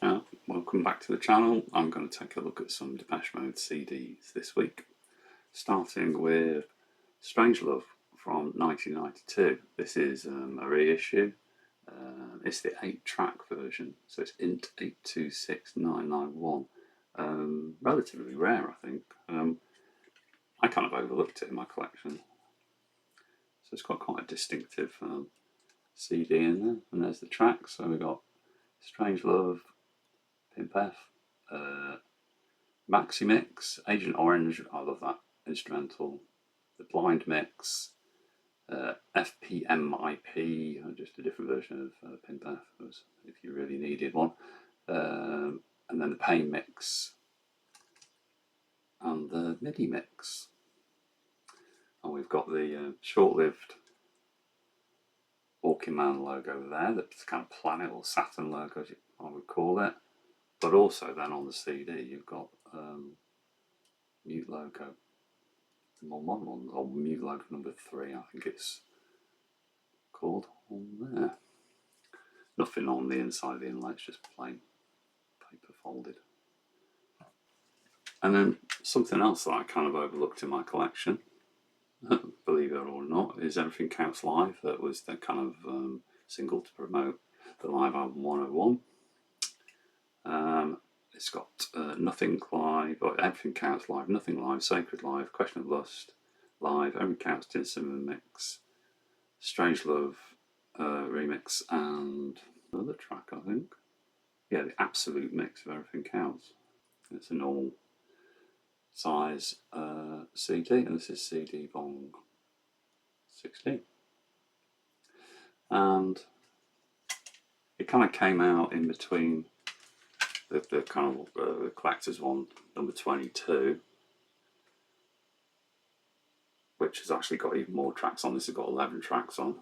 Welcome back to the channel. I'm going to take a look at some Depeche Mode CDs this week, starting with Strangelove from 1992. This is a reissue. It's the 8-track version, so it's INT 826991. Relatively rare, I think. I kind of overlooked it in my collection. So it's got quite a distinctive CD in there, and there's the tracks. So we've got Strangelove, Pimp F, Maxi Mix, Agent Orange, I love that instrumental, the Blind Mix, FPMIP, just a different version of Pimp F, if you really needed one, and then the Pain Mix, and the MIDI Mix. And we've got the short-lived Walking Man logo there, that's kind of planet or Saturn logo, as I would call it. But also then on the CD you've got Mute logo, the more modern one, or Mute logo number 3, I think it's called, on there. Nothing on the inside of the inlay, it's just plain paper folded. And then something else that I kind of overlooked in my collection, believe it or not, is Everything Counts Live. That was the kind of single to promote the live album 101. It's got Nothing Live, or Everything Counts Live, Nothing Live, Sacred Live, Question of Lust Live, Everything Counts Tin Cinnamon Mix, Strangelove remix, and another track, I think. Yeah, the absolute mix of Everything Counts. It's a normal size CD, and this is CD BONG 16. And it kind of came out in between the kind of the collector's one, number 22, which has actually got even more tracks on. This has got 11 tracks on.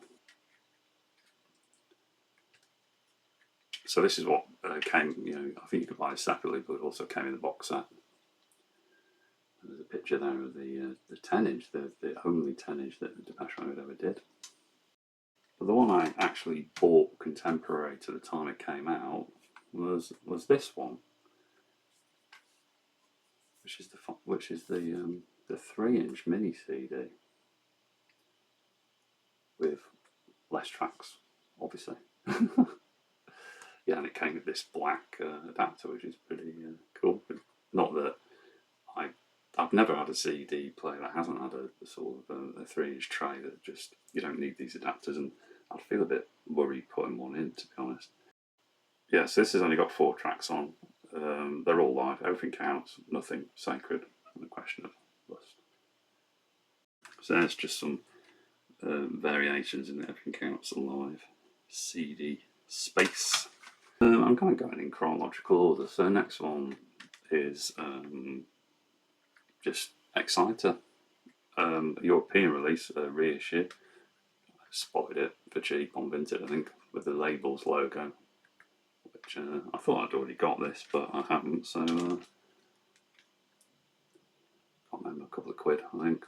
So this is what came, I think you could buy it separately, but it also came in the box set. There's a picture there of the 10-inch, the only 10-inch that Depeche Mode ever did. But the one I actually bought contemporary to the time it came out was this one, which is the 3-inch mini CD with less tracks, obviously. Yeah, and it came with this black adapter, which is pretty cool. Not that I've never had a CD player that hasn't had a sort of a 3-inch tray that just, you don't need these adapters, and I'd feel a bit worried putting one in, to be honest. Yeah, so this has only got 4 tracks on. They're all live. Everything Counts, Nothing, Sacred, and The Question of Lust. So there's just some variations in the Everything Counts live CD space. I'm kind of going in chronological order. So the next one is just Exciter, a European release, a reissue. I spotted it for cheap on Vinted, I think, with the Labels logo, which I thought I'd already got this, but I haven't, so can't remember, a couple of quid, I think.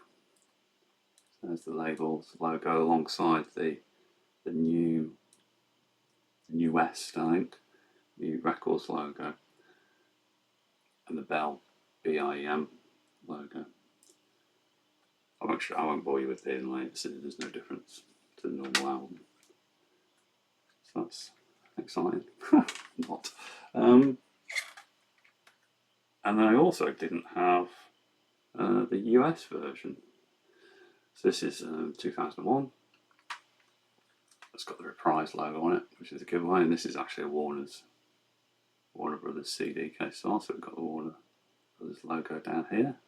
So there's the Labels logo alongside the New West, I think, New Records logo, and the Bell, BIEM logo. I won't bore you with the inlay, there's no difference to the normal album. So that's exciting. Not. And then I also didn't have the US version. So this is 2001. It's got the Reprise logo on it, which is a giveaway, and this is actually a Warner Brothers CD case. So also we've got the Warner Brothers logo down here.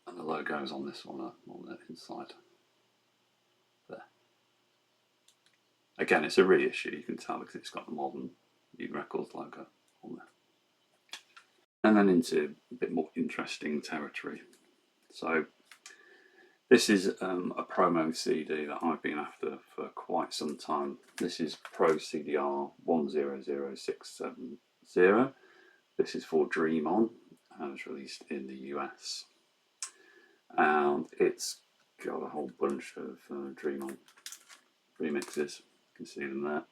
And the logo is on this one, on the inside there. Again, it's a reissue, you can tell, because it's got the modern New Records logo on there. And then into a bit more interesting territory. So this is a promo CD that I've been after for quite some time. This is Pro CDR 100670. This is for Dream On, and it's released in the US. And it's got a whole bunch of Dream On remixes. can see them there.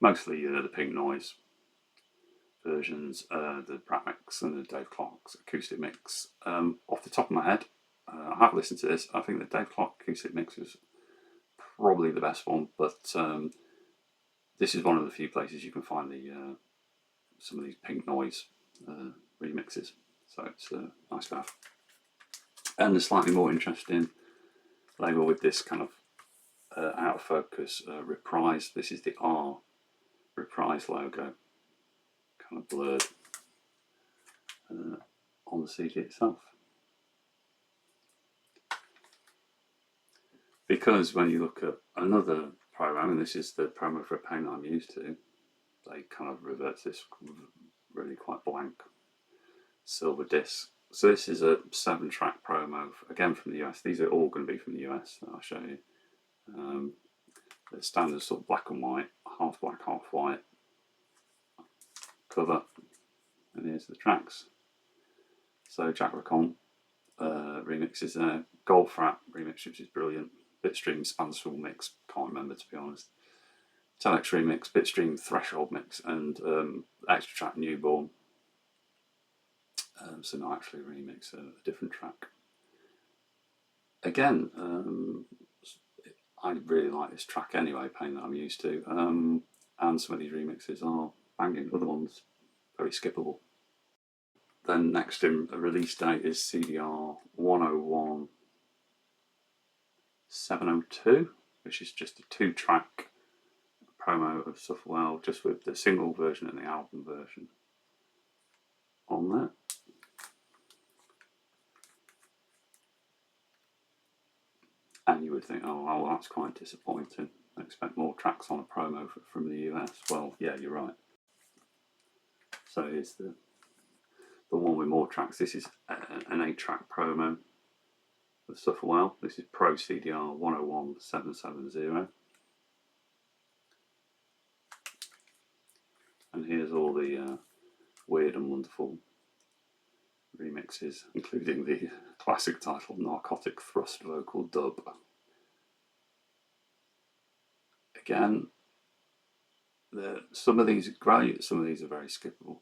Mostly the Pink Noise versions, the Brat Mix and the Dave Clark's acoustic mix. Off the top of my head, I have listened to this. I think the Dave Clark acoustic mix is probably the best one, but this is one of the few places you can find the some of these Pink Noise remixes, so it's nice to have. And the slightly more interesting label with this kind of out of focus Reprise. This is the R Reprise logo, kind of blurred on the CD itself. Because when you look at another promo, and this is the promo for a paint that I'm used to, they kind of revert to this really quite blank silver disc. So this is a 7-track promo, again from the US. These are all going to be from the US that I'll show you. The standard sort of black and white, half black, half white cover. And here's the tracks. So Jack LeConte remixes there. Goldfrapp remix, which is brilliant. Bitstream Spansful mix, can't remember to be honest. Telex remix, Bitstream Threshold mix, and extra track Newborn. So not actually a remix, a different track. Again, I really like this track anyway, Pain That I'm Used To, and some of these remixes are banging, other ones very skippable. Then next in a release date is CDR 101 702, which is just a 2-track promo of Sufferwell, just with the single version and the album version on there. And you would think, oh, well, that's quite disappointing. I expect more tracks on a promo from the US. Well, yeah, you're right. So here's the one with more tracks. This is an 8-track promo of Sufferwell. This is Pro CDR 101 770. And here's all the weird and wonderful remixes, including the classic title Narcotic Thrust Vocal Dub. Again, some of these are great, some of these are very skippable.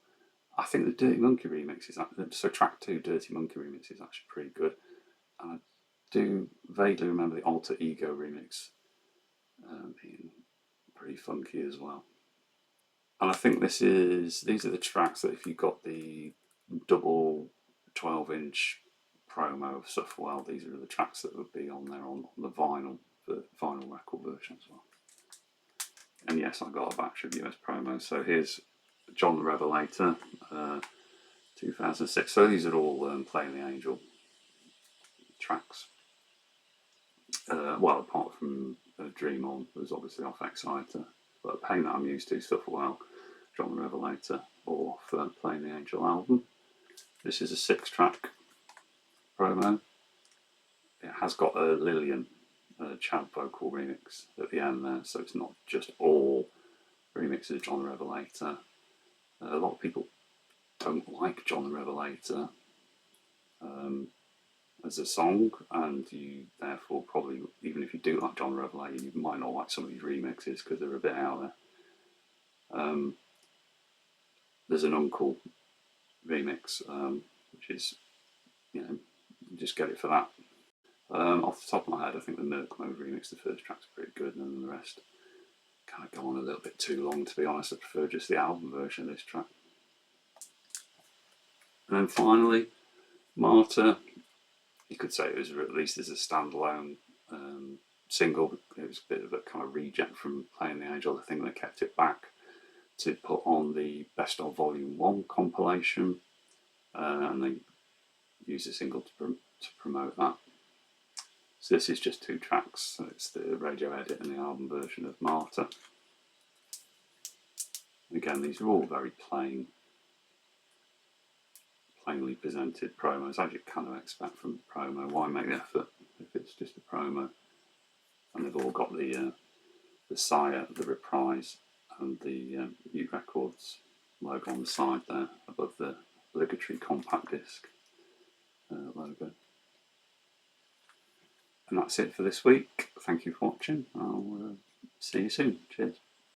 I think the Dirty Monkey remix is, so track 2 Dirty Monkey remix is actually pretty good. And I do vaguely remember the Alter Ego remix being pretty funky as well. And I think these are the tracks that if you got the double 12-inch promo of Sufferwell, these are the tracks that would be on there on the vinyl record version as well. And yes, I got a batch of US promos. So here's John the Revelator, 2006. So these are all Playing the Angel tracks. Well, apart from Dream On, was obviously off Exciter. But Pain That I'm Used To, Sufferwell, John the Revelator, all off Playing the Angel album. This is a 6-track promo. It has got a Lillian Chad vocal remix at the end there, so it's not just all remixes of John the Revelator. A lot of people don't like John the Revelator as a song, and you therefore probably, even if you do like John the Revelator, you might not like some of these remixes because they're a bit out there. There's an Uncle remix, which is, you just get it for that. Off the top of my head, I think the Merc Mode remix, the first track's pretty good, and then the rest kind of go on a little bit too long, to be honest. I prefer just the album version of this track. And then finally, Martyr. You could say it was released as a standalone single. It was a bit of a kind of reject from Playing the Angel. I think they kept it back to put on the Best of Volume 1 compilation, and they used the single to promote that. So this is just 2 tracks. So it's the radio edit and the album version of Martyr. Again, these are all very plainly presented promos, as you kind of expect from a promo. Why make the effort if it's just a promo? And they've all got the Sire, the Reprise, and the U Records logo on the side there, above the obligatory compact disc logo. And that's it for this week. thank you for watching. I'll see you soon. Cheers.